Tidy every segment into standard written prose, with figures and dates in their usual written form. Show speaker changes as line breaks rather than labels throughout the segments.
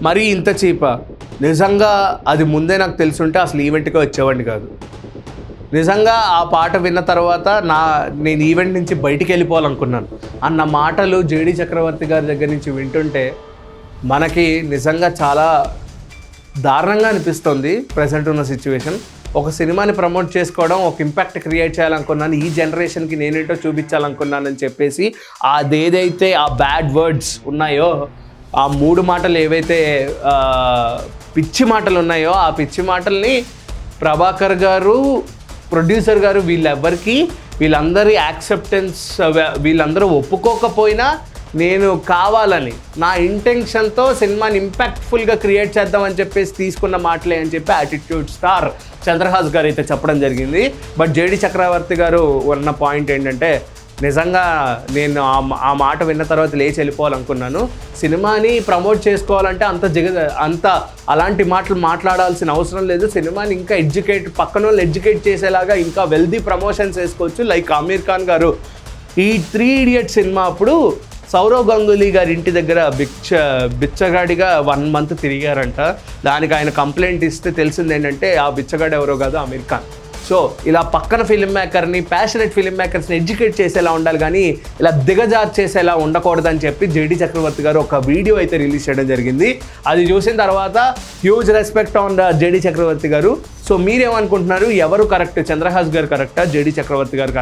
మరీ ఇంత చీపా? నిజంగా అది ముందే నాకు తెలుసుంటే అసలు ఈవెంట్కే వచ్చేవాడిని కాదు. నిజంగా ఆ పాట విన్న తర్వాత నేను ఈవెంట్ నుంచి బయటికి వెళ్ళిపోవాలనుకున్నాను అన్న మాటలు జేడి చక్రవర్తి గారి దగ్గర నుంచి వింటుంటే మనకి నిజంగా చాలా దారుణంగా అనిపిస్తుంది ప్రజెంట్ ఉన్న సిచ్యువేషన్. ఒక సినిమాని ప్రమోట్ చేసుకోవడం, ఒక ఇంపాక్ట్ క్రియేట్ చేయాలనుకున్నాను, ఈ జనరేషన్కి నేనేంటో చూపించాలనుకున్నానని చెప్పేసి అదేదైతే ఆ బ్యాడ్ వర్డ్స్ ఉన్నాయో, ఆ 3 మాటలు ఏవైతే పిచ్చి మాటలు ఉన్నాయో, ఆ పిచ్చి మాటల్ని ప్రభాకర్ గారు, ప్రొడ్యూసర్ గారు వీళ్ళందరి యాక్సెప్టెన్స్, వీళ్ళందరూ ఒప్పుకోకపోయినా నేను కావాలని నా ఇంటెన్షన్తో సినిమాని ఇంపాక్ట్ఫుల్గా క్రియేట్ చేద్దామని చెప్పేసి తీసుకున్న మాటలే అని చెప్పి యాటిట్యూడ్ స్టార్ చంద్రహాస్ గారు అయితే చెప్పడం జరిగింది. బట్ జేడి చక్రవర్తి గారు ఉన్న పాయింట్ ఏంటంటే, నిజంగా నేను ఆ మాట విన్న తర్వాత లేచి వెళ్ళిపోవాలనుకున్నాను. సినిమాని ప్రమోట్ చేసుకోవాలంటే అంత అలాంటి మాటలు మాట్లాడాల్సిన అవసరం లేదు. సినిమాని ఇంకా పక్కన వాళ్ళు ఎడ్యుకేట్ చేసేలాగా ఇంకా వెల్దీ ప్రమోషన్స్ వేసుకోవచ్చు. లైక్ ఆమీర్ ఖాన్ గారు ఈ 3 Idiots సినిమా అప్పుడు సౌరవ్ గంగూలీ గారి ఇంటి దగ్గర బిచ్చగాడిగా 1 month తిరిగారంట. దానికి ఆయన కంప్లైంట్ ఇస్తే తెలిసింది ఏంటంటే ఆ బిచ్చగాడు ఎవరో కాదు, ఆమీర్ ఖాన్. సో ఇలా పక్కన ఫిల్మ్ మేకర్ని, ప్యాషనెట్ ఫిల్మ్ మేకర్స్ని ఎడ్యుకేట్ చేసేలా ఉండాలి, కానీ ఇలా దిగజార్ చేసేలా ఉండకూడదని చెప్పి జేడి చక్రవర్తి గారు ఒక వీడియో అయితే రిలీజ్ చేయడం జరిగింది. అది చూసిన తర్వాత హ్యూజ్ రెస్పెక్ట్ ఆన్ జేడి చక్రవర్తి గారు. సో మీరేమనుకుంటున్నారు? ఎవరు కరెక్ట్? చంద్రహాస్ గారు కరెక్టా, జేడి చక్రవర్తి గారు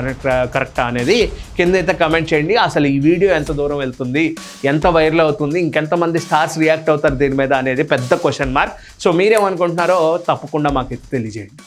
కరెక్టా అనేది కింద అయితే కమెంట్ చేయండి. అసలు ఈ వీడియో ఎంత దూరం వెళ్తుంది, ఎంత వైరల్ అవుతుంది, ఇంకెంతమంది స్టార్స్ రియాక్ట్ అవుతారు దీని మీద అనేది పెద్ద క్వశ్చన్ మార్క్. సో మీరేమనుకుంటున్నారో తప్పకుండా మాకు తెలియజేయండి.